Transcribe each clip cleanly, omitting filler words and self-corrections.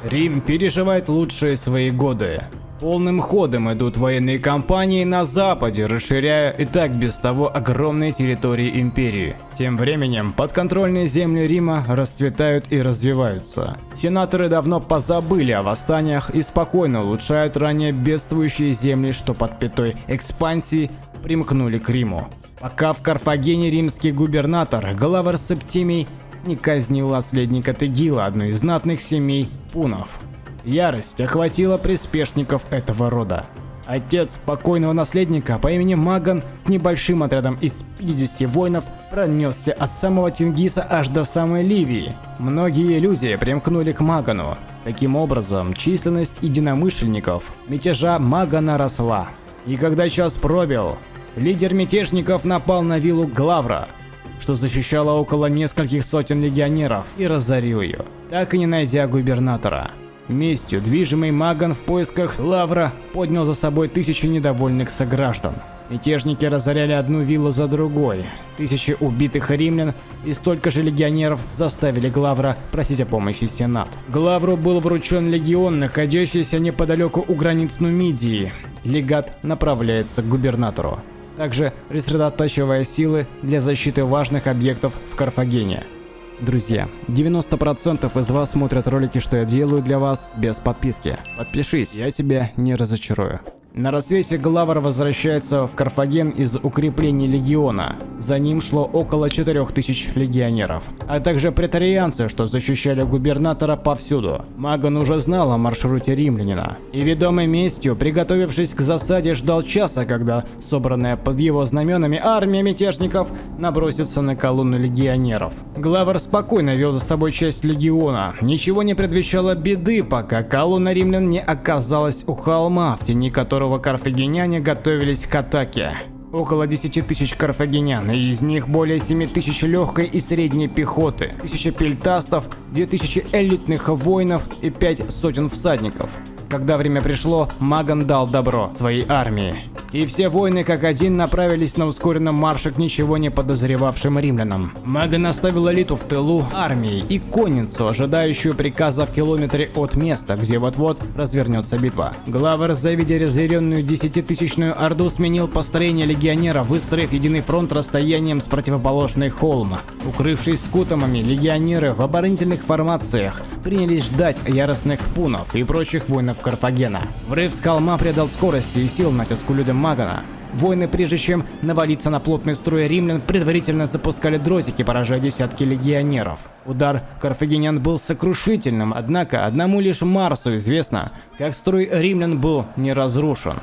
Рим переживает лучшие свои годы. Полным ходом идут военные кампании на западе, расширяя и так без того огромные территории империи. Тем временем подконтрольные земли Рима расцветают и развиваются. Сенаторы давно позабыли о восстаниях и спокойно улучшают ранее бедствующие земли, что под пятой экспансии примкнули к Риму. Пока в Карфагене римский губернатор Главр Септимий не казнил наследника Тегила, одной из знатных семей пунов. Ярость охватила приспешников этого рода. Отец покойного наследника по имени Маган с небольшим отрядом из 50 воинов пронесся от самого Тенгиса аж до самой Ливии. Многие иллюзии примкнули к Магану. Таким образом, численность единомышленников мятежа Магана росла. И когда час пробил, лидер мятежников напал на виллу Главра, что защищало около нескольких сотен легионеров, и разорил ее, так и не найдя губернатора. Местью движимый Маган в поисках Главра поднял за собой тысячи недовольных сограждан. Мятежники разоряли одну виллу за другой. Тысячи убитых римлян и столько же легионеров заставили Главра просить о помощи Сенат. Главру был вручен легион, находящийся неподалеку у границ Нумидии. Легат направляется к губернатору, также рассредотачивая силы для защиты важных объектов в Карфагене. Друзья, 90% из вас смотрят ролики, что я делаю для вас, без подписки. Подпишись, я тебя не разочарую. На рассвете Главр возвращается в Карфаген из укреплений легиона. За ним шло около 4000 легионеров, а также претарианцы, что защищали губернатора повсюду. Маган уже знал о маршруте римлянина, и ведомый местью, приготовившись к засаде, ждал часа, когда собранная под его знаменами армия мятежников набросится на колонну легионеров. Главр спокойно вел за собой часть легиона. Ничего не предвещало беды, пока колонна римлян не оказалась у холма, в тени которого карфагеняне готовились к атаке. Около 10 тысяч карфагенян, и из них более 7 тысяч легкой и средней пехоты, 1000 пельтастов, 2000 элитных воинов и 5 сотен всадников. Когда время пришло, Маган дал добро своей армии, и все воины как один направились на ускоренном марше к ничего не подозревавшим римлянам. Маган оставил элиту в тылу армии и конницу, ожидающую приказа в километре от места, где вот-вот развернется битва. Главр, завидя разъяренную 10-тысячную орду, сменил построение легионера, выстроив единый фронт расстоянием с противоположной холма. Укрывшись скутомами, легионеры в оборонительных формациях принялись ждать яростных пунов и прочих воинов Карфагена. Врыв с холма придал скорости и сил натиску людям Магана. Воины, прежде чем навалиться на плотный строй римлян, предварительно запускали дротики, поражая десятки легионеров. Удар карфагенян был сокрушительным, однако одному лишь Марсу известно, как строй римлян был не разрушен.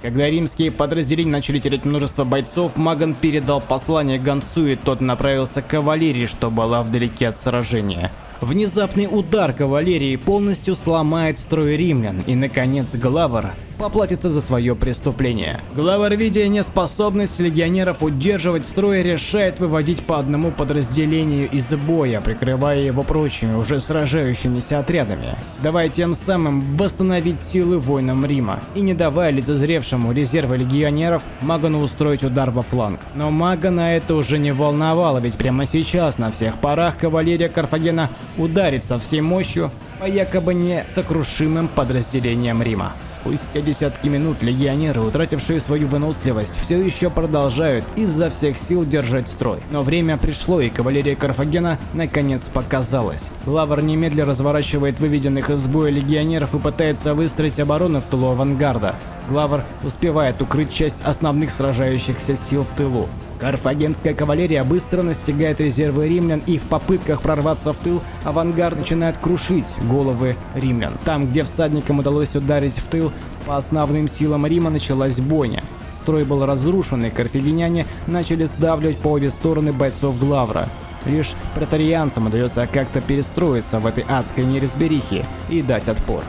Когда римские подразделения начали терять множество бойцов, Маган передал послание гонцу, и тот направился к кавалерии, что была вдалеке от сражения. Внезапный удар кавалерии полностью сломает строй римлян, и наконец Главр поплатится за свое преступление. Главр, видя неспособность легионеров удерживать строй, решает выводить по одному подразделению из боя, прикрывая его прочими уже сражающимися отрядами, давая тем самым восстановить силы воинам Рима и не давая лицезревшему резервы легионеров Магану устроить удар во фланг. Но Магана это уже не волновало, ведь прямо сейчас на всех парах кавалерия Карфагена ударит со всей мощью по по якобы несокрушимым подразделениям Рима. Спустя десятки минут легионеры, утратившие свою выносливость, все еще продолжают изо всех сил держать строй. Но время пришло, и кавалерия Карфагена наконец показалась. Главр немедленно разворачивает выведенных из боя легионеров и пытается выстроить оборону в тылу авангарда. Главр успевает укрыть часть основных сражающихся сил в тылу. Карфагенская кавалерия быстро настигает резервы римлян, и в попытках прорваться в тыл авангард начинает крушить головы римлян. Там, где всадникам удалось ударить в тыл, по основным силам Рима началась бойня. Строй был разрушен, и карфагеняне начали сдавливать по обе стороны бойцов Главра. Лишь претарианцам удается как-то перестроиться в этой адской неразберихе и дать отпор.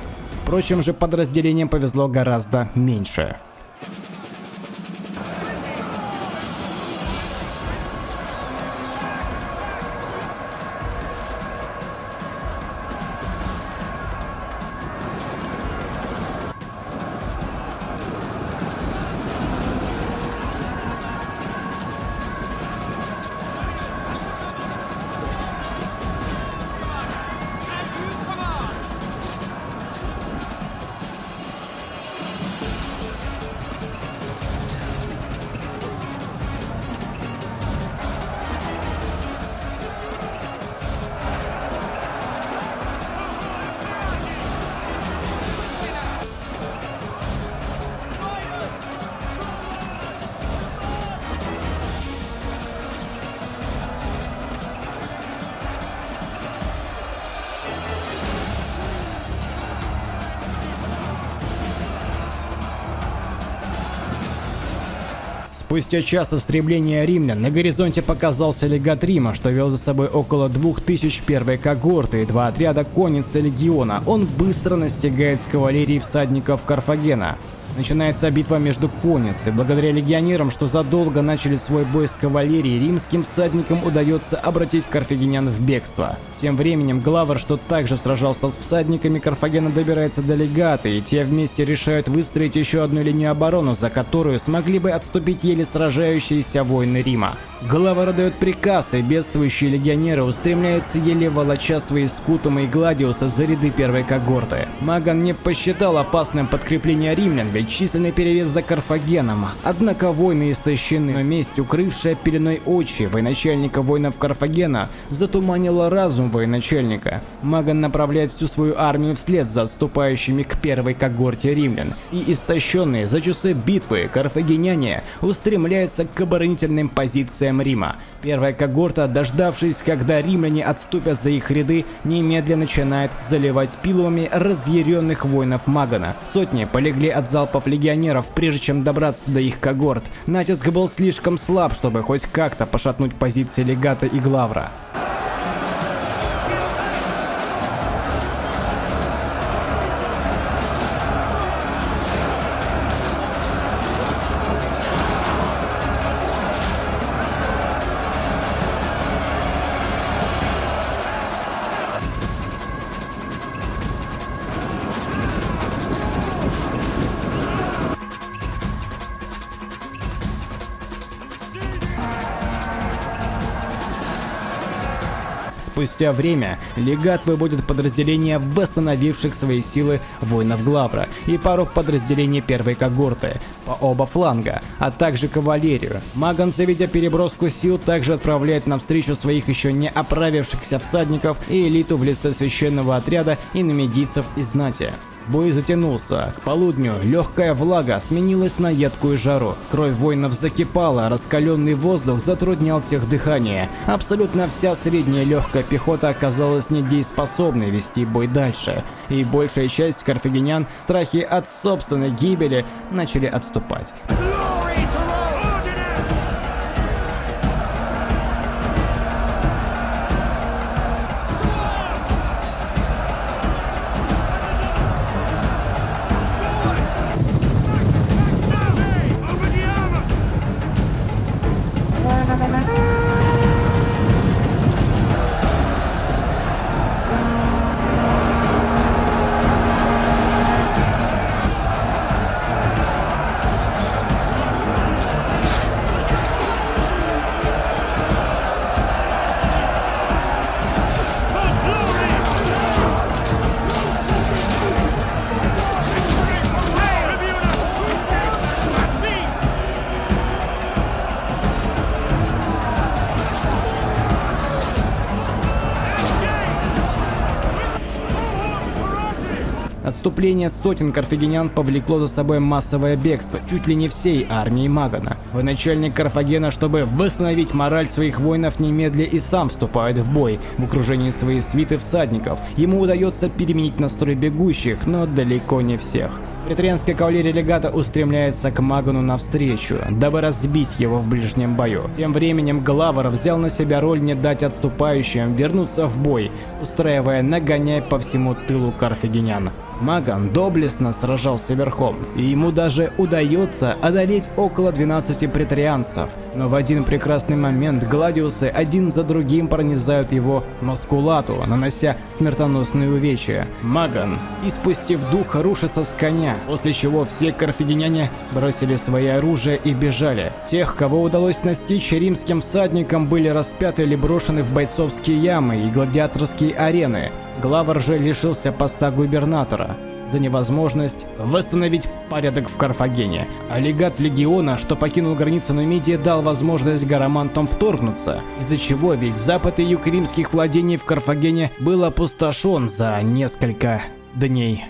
Впрочем же подразделениям повезло гораздо меньше. Спустя час истребления римлян на горизонте показался легат Рима, что вел за собой около 2000 первой когорты и 2 отряда конницы легиона. Он быстро настигает с кавалерией всадников Карфагена. Начинается битва между конницей. Благодаря легионерам, что задолго начали свой бой с кавалерией, римским всадникам удается обратить карфагенян в бегство. Тем временем Главр, что также сражался с всадниками Карфагена, добирается до легата, и те вместе решают выстроить еще одну линию обороны, за которую смогли бы отступить еле сражающиеся воины Рима. Главр дает приказ, и бедствующие легионеры устремляются, еле волоча свои скутумы и гладиусы за ряды первой когорты. Маган не посчитал опасным подкрепление римлян, ведь численный перевес за Карфагеном. Однако воины истощены, но месть, укрывшая пеленой очи военачальника воинов Карфагена, затуманила разум военачальника. Маган направляет всю свою армию вслед за отступающими к первой когорте римлян, и истощенные за часы битвы карфагеняне устремляются к оборонительным позициям Рима. Первая когорта, дождавшись, когда римляне отступят за их ряды, немедленно начинает заливать пилами разъяренных воинов Магана. Сотни полегли от залпов легионеров, прежде чем добраться до их когорт. Натиск был слишком слаб, чтобы хоть как-то пошатнуть позиции легата и Главра. Спустя время легат выводит подразделения восстановивших свои силы воинов Главра и пару подразделений первой когорты по оба фланга, а также кавалерию. Маган, заведя переброску сил, также отправляет навстречу своих еще не оправившихся всадников и элиту в лице священного отряда и нумидийцев из знати. Бой затянулся. К полудню легкая влага сменилась на едкую жару. Кровь воинов закипала, раскаленный воздух затруднял тех дыхание. Абсолютно вся средняя легкая пехота оказалась недееспособной вести бой дальше. И большая часть карфагенян в страхе от собственной гибели начали отступать. Отступление сотен карфагенян повлекло за собой массовое бегство чуть ли не всей армии Магана. Военачальник Карфагена, чтобы восстановить мораль своих воинов, немедля и сам вступает в бой в окружении своей свиты всадников. Ему удается переменить настрой бегущих, но далеко не всех. Претарианская кавалерия легата устремляется к Магану навстречу, дабы разбить его в ближнем бою. Тем временем Главар взял на себя роль не дать отступающим вернуться в бой, устраивая нагоняй по всему тылу карфагенян. Маган доблестно сражался верхом, и ему даже удается одолеть около 12 претарианцев. Но в один прекрасный момент гладиусы один за другим пронизают его маскулату, нанося смертоносные увечья. Маган, испустив дух, рушится с коня, после чего все карфагеняне бросили свои оружия и бежали. Тех, кого удалось настичь римским всадникам, были распяты или брошены в бойцовские ямы и гладиаторские арены. Главар же лишился поста губернатора за невозможность восстановить порядок в Карфагене, а легат легиона, что покинул границу Нумидии, дал возможность гарамантам вторгнуться, из-за чего весь запад и юг римских владений в Карфагене был опустошен за несколько дней.